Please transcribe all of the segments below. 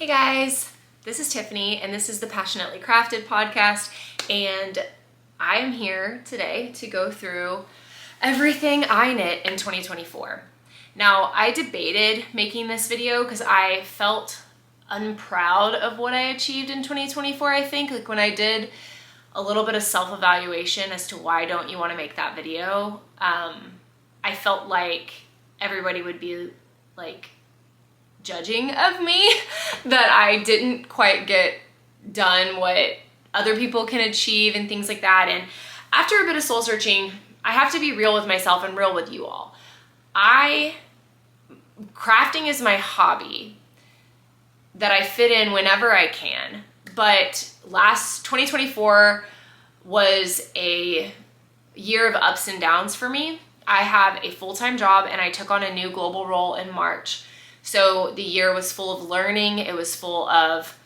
Hey guys, this is Tiffany and this is the Passionately Crafted podcast, and I am here today to go through everything I knit in 2024. Now, I debated making this video because I felt unproud of what I achieved in 2024, I think. Like when I did a little bit of self-evaluation as to why don't you want to make that video, I felt like everybody would be like judging of me that I didn't quite get done what other people can achieve and things like that. And after a bit of soul searching, I have to be real with myself and real with you all. Crafting is my hobby that I fit in whenever I can. But 2024 was a year of ups and downs for me. I have a full-time job and I took on a new global role in March. So the year was full of learning. It was full of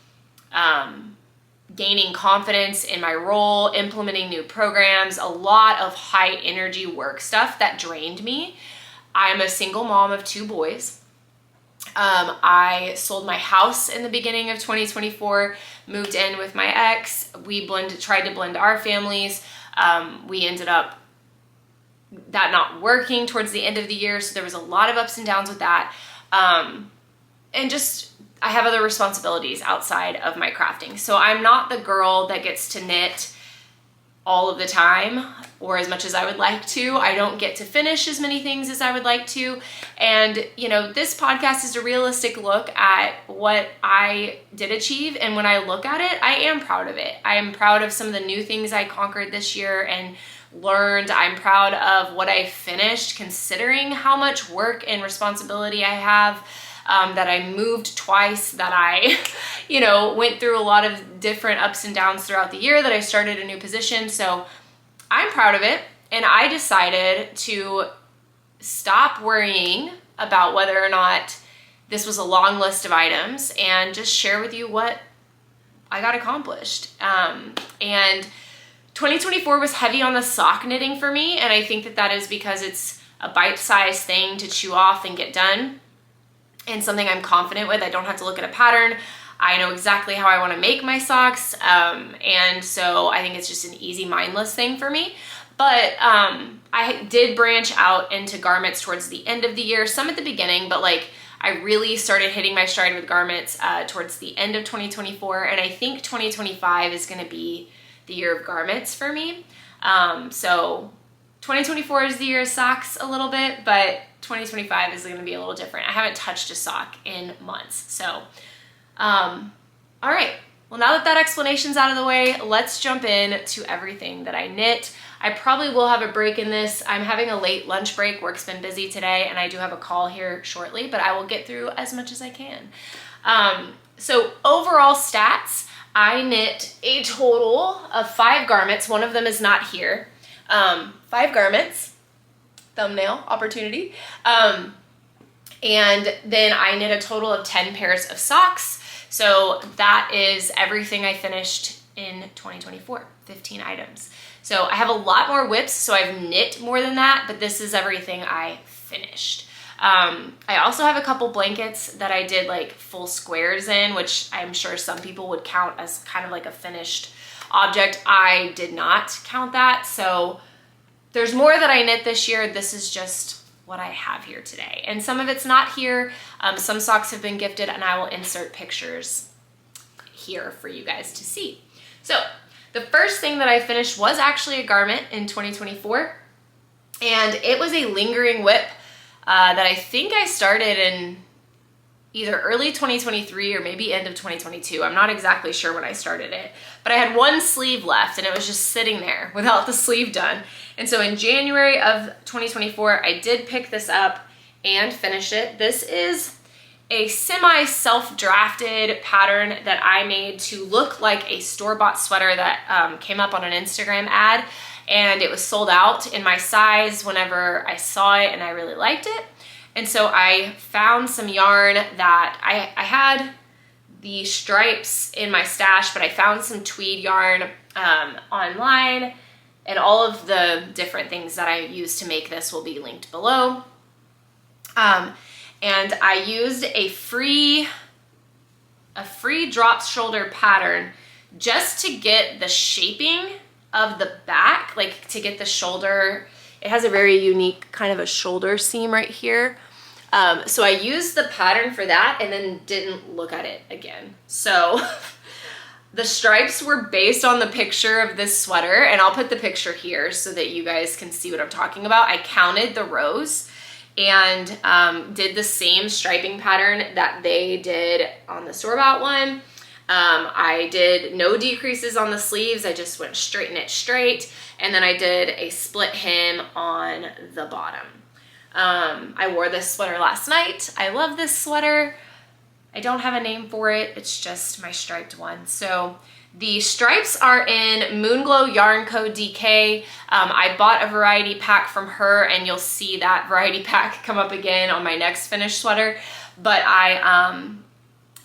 gaining confidence in my role, implementing new programs, a lot of high energy work stuff that drained me. I'm a single mom of 2 boys. I sold my house in the beginning of 2024, moved in with my ex. We tried to blend our families. We ended up that not working towards the end of the year. So there was a lot of ups and downs with that. And just, I have other responsibilities outside of my crafting. So I'm not the girl that gets to knit all of the time or as much as I would like to. I don't get to finish as many things as I would like to. And, you know, this podcast is a realistic look at what I did achieve. And when I look at it, I am proud of it. I am proud of some of the new things I conquered this year and learned. I'm proud of what I finished, considering how much work and responsibility I have, that I moved twice, that I, went through a lot of different ups and downs throughout the year, that I started a new position. So I'm proud of it. And I decided to stop worrying about whether or not this was a long list of items and just share with you what I got accomplished. And 2024 was heavy on the sock knitting for me, and I think that is because it's a bite-sized thing to chew off and get done, and something I'm confident with. I don't have to look at a pattern. I know exactly how I want to make my socks, and so I think it's just an easy, mindless thing for me. But I did branch out into garments towards the end of the year, some at the beginning, but I really started hitting my stride with garments towards the end of 2024, and I think 2025 is going to be the year of garments for me. So 2024 is the year of socks a little bit, but 2025 is going to be a little different. I haven't touched a sock in months. So, all right. Well, now that explanation's out of the way, let's jump in to everything that I knit. I probably will have a break in this. I'm having a late lunch break. Work's been busy today, and I do have a call here shortly, but I will get through as much as I can. So overall stats, I knit a total of 5 garments. One of them is not here. 5 garments, thumbnail opportunity. And then I knit a total of 10 pairs of socks. So that is everything I finished in 2024, 15 items. So I have a lot more whips, so I've knit more than that, but this is everything I finished. I also have a couple blankets that I did full squares in, which I'm sure some people would count as kind of like a finished object. I did not count that. So there's more that I knit this year. This is just what I have here today. And some of it's not here. Some socks have been gifted, and I will insert pictures here for you guys to see. So the first thing that I finished was actually a garment in 2024, and it was a lingering whip that I think I started in either early 2023 or maybe end of 2022. I'm not exactly sure when I started it, but I had 1 sleeve left and it was just sitting there without the sleeve done. And so in January of 2024, I did pick this up and finish it. This is a semi-self-drafted pattern that I made to look like a store-bought sweater that came up on an Instagram ad, and it was sold out in my size whenever I saw it, and I really liked it. And so I found some yarn that I had the stripes in my stash, but I found some tweed yarn online, and all of the different things that I used to make this will be linked below. And I used a free a free drop shoulder pattern just to get the shaping of the back, like to get the shoulder. It has a very unique kind of a shoulder seam right here. So I used the pattern for that and then didn't look at it again. So the stripes were based on the picture of this sweater, and I'll put the picture here so that you guys can see what I'm talking about. I counted the rows and did the same striping pattern that they did on the store-bought one. I did no decreases on the sleeves. I just went straight knit straight, and then I did a split hem on the bottom. I wore this sweater last night. I love this sweater. I don't have a name for it. It's just my striped one. So the stripes are in Moonglow Yarn Co. DK. I bought a variety pack from her, and you'll see that variety pack come up again on my next finished sweater. But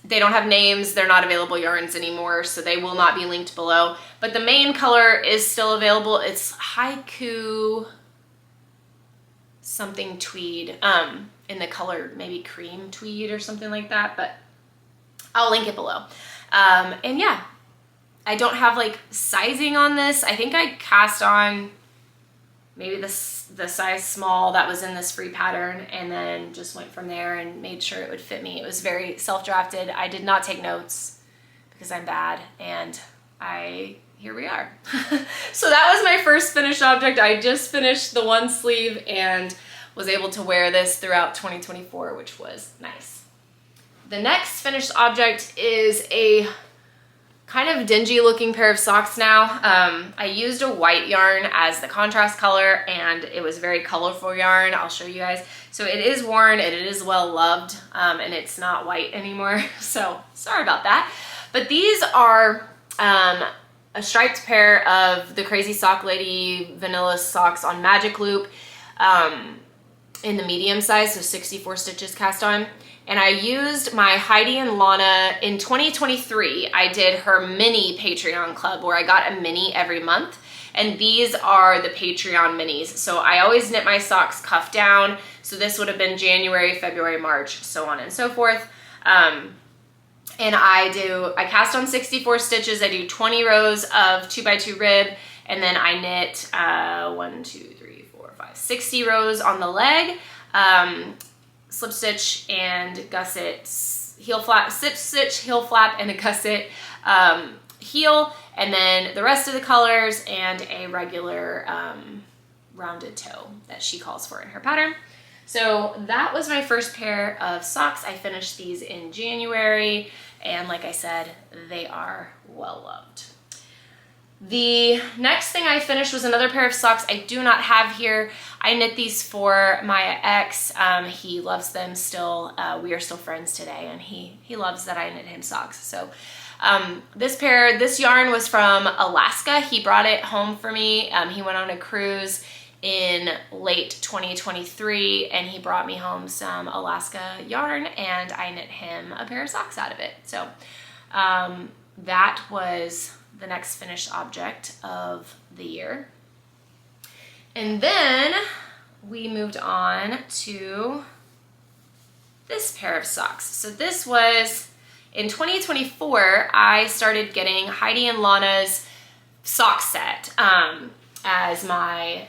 they don't have names. They're not available yarns anymore, so they will not be linked below. But the main color is still available. It's Haiku something tweed, in the color maybe cream tweed or something like that, but I'll link it below. And yeah, I don't have like sizing on this. I think I cast on maybe the size small that was in this free pattern, and then just went from there and made sure it would fit me. It was very self-drafted. I did not take notes because I'm bad, and here we are. So that was my first finished object. I just finished the one sleeve and was able to wear this throughout 2024, which was nice. The next finished object is a kind of dingy looking pair of socks now. I used a white yarn as the contrast color, and it was very colorful yarn. I'll show you guys. So it is worn and it is well loved, and it's not white anymore. So sorry about that. But these are a striped pair of the Crazy Sock Lady vanilla socks on Magic Loop, in the medium size, so 64 stitches cast on. And I used my Heidi and Lana in 2023. I did her mini Patreon club where I got a mini every month, and these are the Patreon minis. So I always knit my socks cuff down. So this would have been January, February, March, so on and so forth. And I cast on 64 stitches. I do 20 rows of 2x2 rib, and then I knit 60 rows on the leg, slip stitch and gusset heel flap, slip stitch, heel flap, and a gusset heel, and then the rest of the colors and a regular rounded toe that she calls for in her pattern. So that was my first pair of socks. I finished these in January, and like I said, they are well loved. The next thing I finished was another pair of socks I do not have here. I knit these for my ex. He loves them still. We are still friends today, and he loves that I knit him socks. So this yarn was from Alaska. He brought it home for me. He went on a cruise in late 2023, and he brought me home some Alaska yarn, and I knit him a pair of socks out of it. So that was the next finished object of the year. And then we moved on to this pair of socks. So this was in 2024, I started getting Heidi and Lana's sock set as my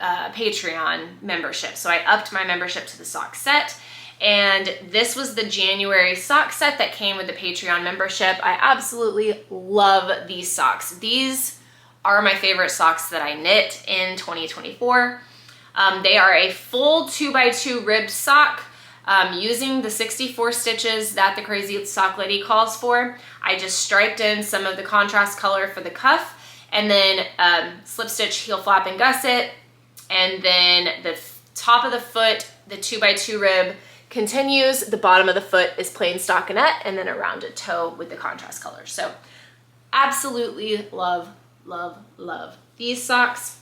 Patreon membership. So I upped my membership to the sock set. And this was the January sock set that came with the Patreon membership. I absolutely love these socks. These are my favorite socks that I knit in 2024. They are a full 2x2 ribbed sock using the 64 stitches that the Crazy Sock Lady calls for. I just striped in some of the contrast color for the cuff, and then slip stitch, heel flap, and gusset. And then the top of the foot, the 2x2 rib, continues. The bottom of the foot is plain stockinette, and then a rounded toe with the contrast color. So absolutely love, love, love these socks.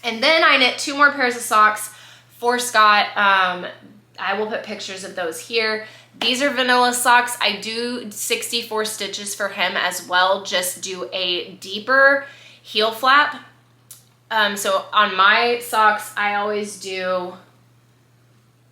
And then I knit two more pairs of socks for Scott. I will put pictures of those here. These are vanilla socks. I do 64 stitches for him as well, just do a deeper heel flap. So on my socks, I always do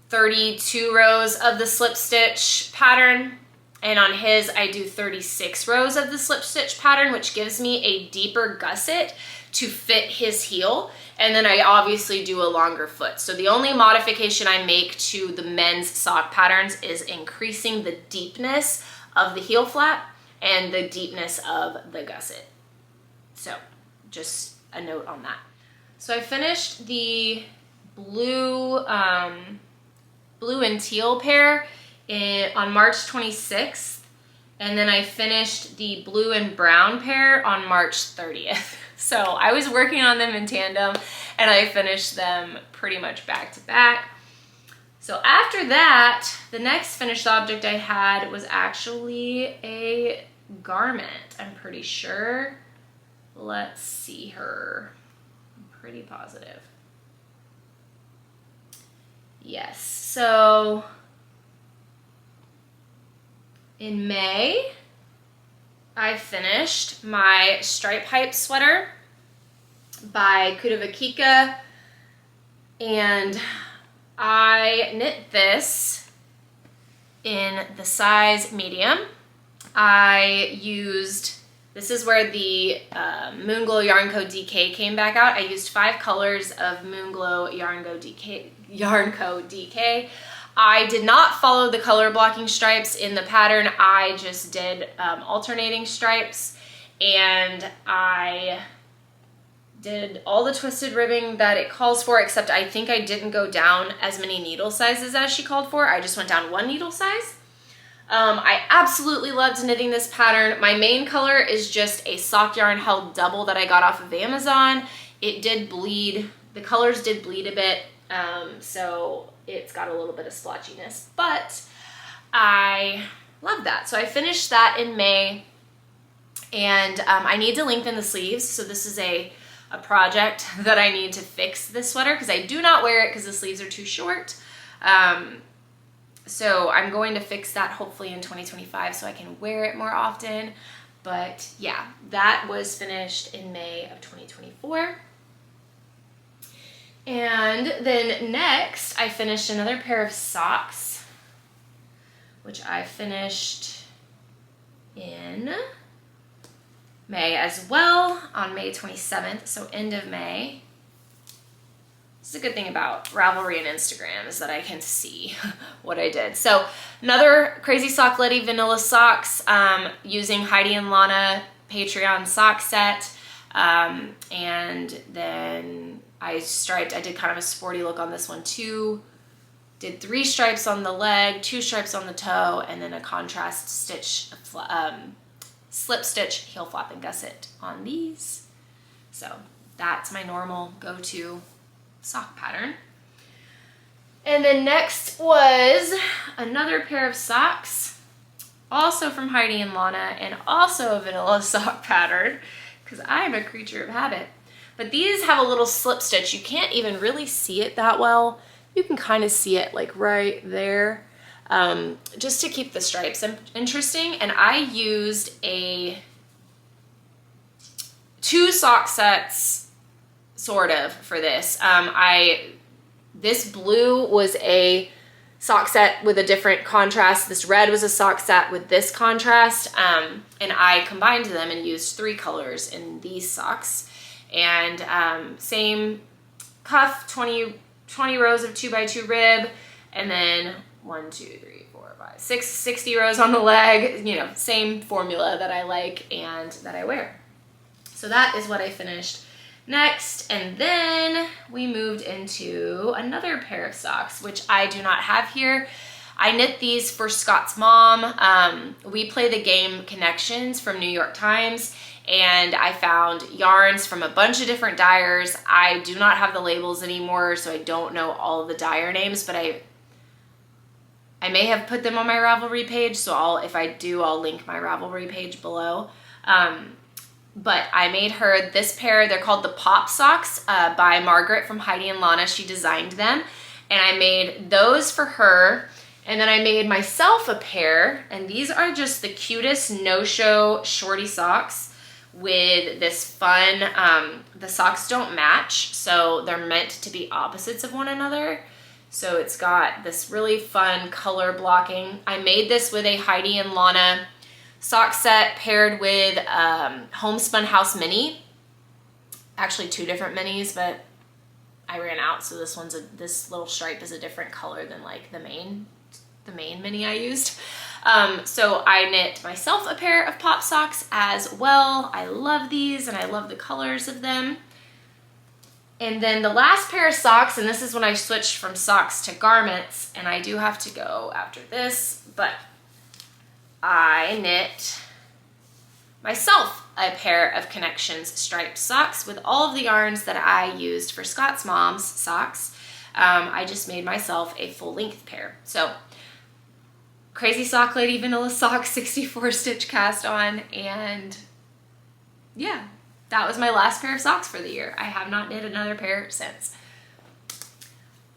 32 rows of the slip stitch pattern, And on his, I do 36 rows of the slip stitch pattern, which gives me a deeper gusset to fit his heel. And then I obviously do a longer foot. So the only modification I make to the men's sock patterns is increasing the deepness of the heel flap and the deepness of the gusset. So just a note on that. So I finished the blue and teal pair on March 26th. And then I finished the blue and brown pair on March 30th. So I was working on them in tandem and I finished them pretty much back to back. So after that, the next finished object I had was actually a garment, I'm pretty sure. Let's see her. I'm pretty positive. Yes, so in May, I finished my stripe hype sweater by Kudavakika, and I knit this in the size medium. I used, this is where the Moonglow Yarn Co. DK came back out. I used 5 colors of Moonglow Yarn Co. DK. I did not follow the color blocking stripes in the pattern. I just did alternating stripes, and I did all the twisted ribbing that it calls for, except I think I didn't go down as many needle sizes as she called for. I just went down 1 needle size. I absolutely loved knitting this pattern. My main color is just a sock yarn held double that I got off of Amazon. It did bleed, the colors did bleed a bit, so it's got a little bit of splotchiness, but I love that. So I finished that in May, and I need to lengthen the sleeves. So this is a project that I need to fix this sweater because I do not wear it because the sleeves are too short. So I'm going to fix that hopefully in 2025 so I can wear it more often. But yeah, that was finished in May of 2024. And then next, I finished another pair of socks, which I finished in May as well, on May 27th, so end of May. This is a good thing about Ravelry and Instagram is that I can see what I did. So another Crazy Sock Letty vanilla socks using Heidi and Lana Patreon sock set. And then I did kind of a sporty look on this one too. Did 3 stripes on the leg, 2 stripes on the toe, and then a contrast stitch, slip stitch heel flap and gusset on these. So that's my normal go-to sock pattern. And then next was another pair of socks, also from Heidi and Lana, and also a vanilla sock pattern, because I'm a creature of habit. But these have a little slip stitch. You can't even really see it that well. You can kind of see it like right there, just to keep the stripes interesting. And I used 2 sock sets, sort of, for this. This blue was a sock set with a different contrast. This red was a sock set with this contrast, and I combined them and used 3 colors in these socks. And same cuff, 20 rows of 2x2 rib, and then 1, 2, 3, 4, 5, 6, 60 rows on the leg. You know, same formula that I like and that I wear. So that is what I finished next. And then we moved into another pair of socks, which I do not have here. I knit these for Scott's mom. We play the game Connections from New York Times, and I found yarns from a bunch of different dyers. I do not have the labels anymore, so I don't know all of the dyer names, but I may have put them on my Ravelry page, so if I do, I'll link my Ravelry page below. But I made her this pair. They're called the Pop Socks by Margaret from Heidi and Lana. She designed them, and I made those for her. And then I made myself a pair, and these are just the cutest no-show shorty socks with this fun, the socks don't match, so they're meant to be opposites of one another. So it's got this really fun color blocking. I made this with a Heidi and Lana sock set paired with Homespun House Mini. Actually 2 different minis, but I ran out, so this little stripe is a different color than like the main mini I used. So I knit myself a pair of pop socks as well. I love these and I love the colors of them. And then the last pair of socks, and this is when I switched from socks to garments, and I do have to go after this, but I knit myself a pair of Connections striped socks with all of the yarns that I used for Scott's mom's socks. I just made myself a full length pair. So Crazy Sock Lady Vanilla Sock 64 stitch cast on, and yeah, that was my last pair of socks for the year. I have not knit another pair since.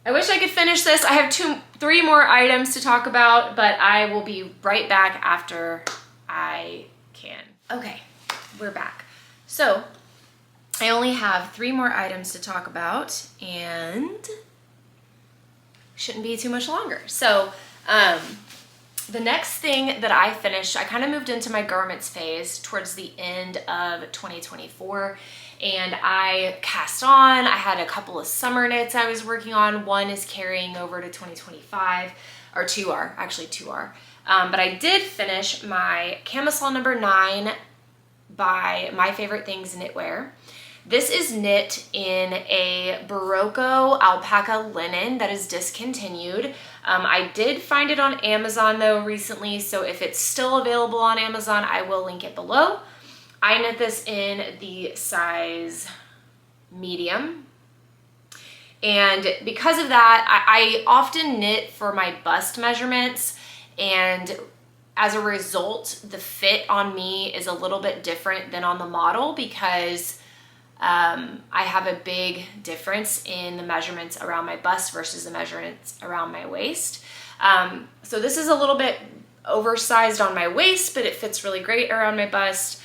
I wish I could finish this. I have 3 more items to talk about, but I will be right back after I can. Okay, we're back. So I only have 3 more items to talk about and shouldn't be too much longer. So the next thing that I finished, I kind of moved into my garments phase towards the end of 2024, and I cast on. I had a couple of summer knits I was working on. One is carrying over to 2025, or 2 are, actually 2 are. But I did finish my Camisole number 9 by My Favorite Things Knitwear. This is knit in a Barocco alpaca linen that is discontinued. I did find it on Amazon though recently, so if it's still available on Amazon, I will link it below. I knit this in the size medium. And because of that, I often knit for my bust measurements, and as a result, the fit on me is a little bit different than on the model because I have a big difference in the measurements around my bust versus the measurements around my waist. So this is a little bit oversized on my waist, but it fits really great around my bust.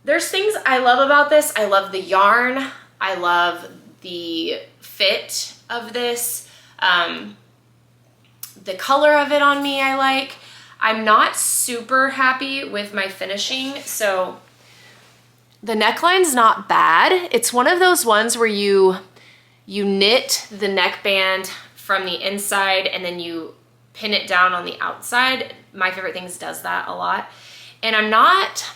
There's things I love about this. I love the yarn. I love the fit of this. The color of it on me I like. I'm not super happy with my finishing, so the neckline's not bad. It's one of those ones where you knit the neckband from the inside and then you pin it down on the outside. My Favorite Things does that a lot. And I'm not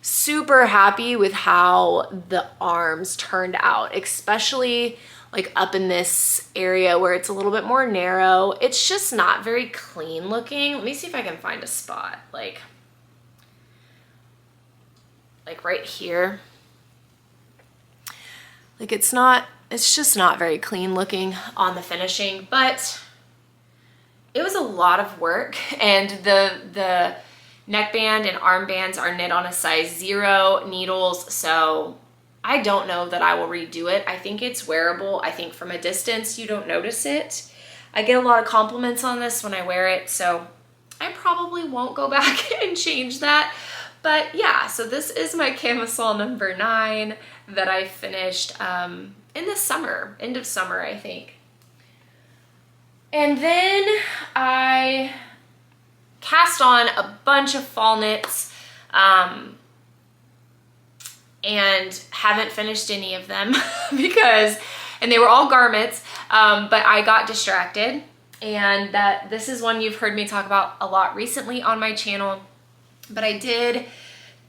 super happy with how the arms turned out, especially like up in this area where it's a little bit more narrow. It's just not very clean looking. Let me see if I can find a spot like right here. Like it's just not very clean looking on the finishing, but it was a lot of work, and the neckband and armbands are knit on a size 0 needles, so I don't know that I will redo it. I think it's wearable. I think from a distance you don't notice it. I get a lot of compliments on this when I wear it, so I probably won't go back and change that. But yeah, so this is my Camisole number 9 that I finished in the summer, end of summer, I think. And then I cast on a bunch of fall knits and haven't finished any of them and they were all garments, but I got distracted, and this is one you've heard me talk about a lot recently on my channel. But I did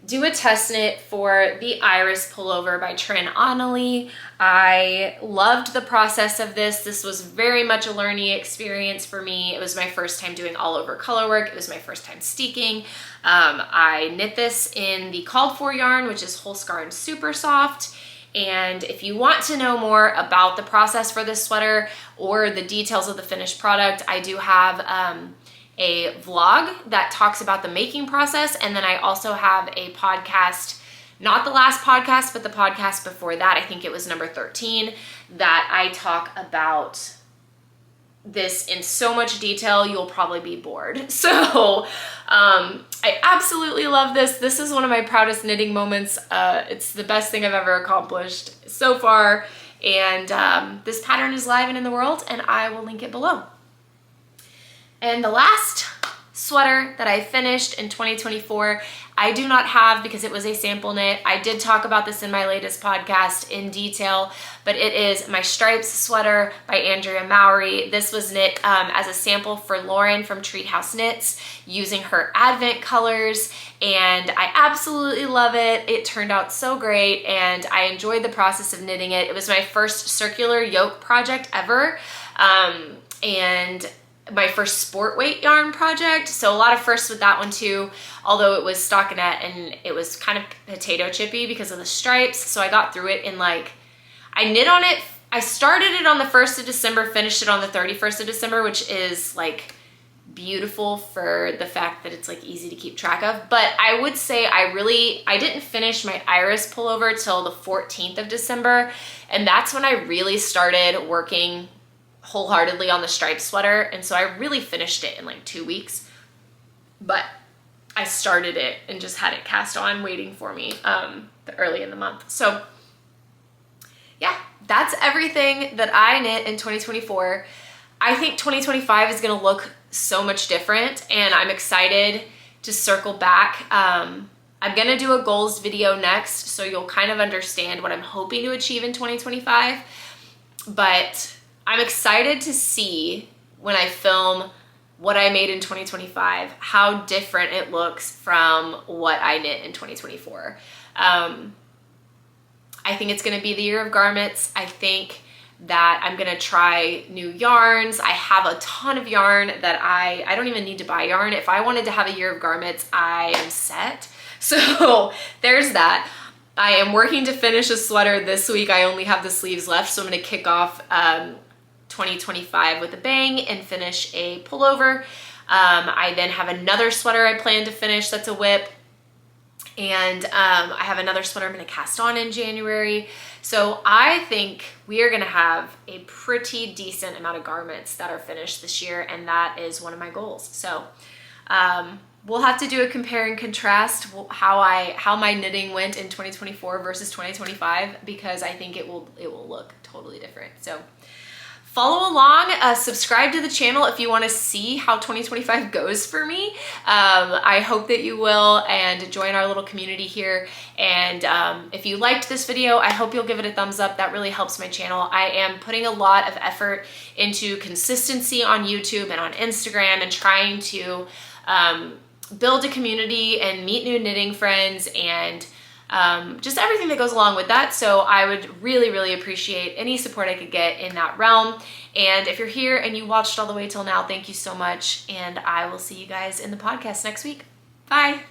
do a test knit for the Iris pullover by Trin Annalie. I loved the process of this. This was very much a learning experience for me. It was my first time doing all over color work. It was my first time steeking. I knit this in the called for yarn, which is Holskarn Super Soft. And if you want to know more about the process for this sweater or the details of the finished product, I do have a vlog that talks about the making process, and then I also have a podcast, not the last podcast, but the podcast before that, I think it was number 13, that I talk about this in so much detail you'll probably be bored. So I absolutely love this. This is one of my proudest knitting moments. It's the best thing I've ever accomplished so far, And this pattern is live and in the world, and I will link it below. And the last sweater that I finished in 2024, I do not have because it was a sample knit. I did talk about this in my latest podcast in detail, but it is my Stripes sweater by Andrea Mowry. This was knit as a sample for Lauren from Treathouse Knits using her Advent colors, and I absolutely love it. It turned out so great, and I enjoyed the process of knitting it. It was my first circular yoke project ever, and my first sport weight yarn project. So a lot of firsts with that one too, although it was stockinette and it was kind of potato chippy because of the stripes. So I got through it in like, I knit on it, I started it on the 1st of December, finished it on the 31st of December, which is like beautiful for the fact that it's like easy to keep track of. But I would say I didn't finish my Iris pullover till the 14th of December. And that's when I really started working wholeheartedly on the striped sweater, and so I really finished it in like 2 weeks, but I started it and just had it cast on waiting for me early in the month. So yeah, that's everything that I knit in 2024. I think 2025 is gonna look so much different, and I'm excited to circle back. I'm gonna do a goals video next, so you'll kind of understand what I'm hoping to achieve in 2025, but I'm excited to see when I film what I made in 2025, how different it looks from what I knit in 2024. I think it's gonna be the year of garments. I think that I'm gonna try new yarns. I have a ton of yarn that I don't even need to buy yarn. If I wanted to have a year of garments, I am set. So there's that. I am working to finish a sweater this week. I only have the sleeves left, so I'm gonna kick off 2025 with a bang and finish a pullover. I then have another sweater I plan to finish that's a whip, and I have another sweater I'm gonna cast on in January. So I think we are gonna have a pretty decent amount of garments that are finished this year, and that is one of my goals. So we'll have to do a compare and contrast how my knitting went in 2024 versus 2025, because I think it will look totally different. So follow along, subscribe to the channel if you want to see how 2025 goes for me. I hope that you will, and join our little community here. And if you liked this video, I hope you'll give it a thumbs up. That really helps my channel. I am putting a lot of effort into consistency on YouTube and on Instagram, and trying to build a community and meet new knitting friends, and just everything that goes along with that. So I would really, really appreciate any support I could get in that realm. And if you're here and you watched all the way till now, thank you so much. And I will see you guys in the podcast next week. Bye.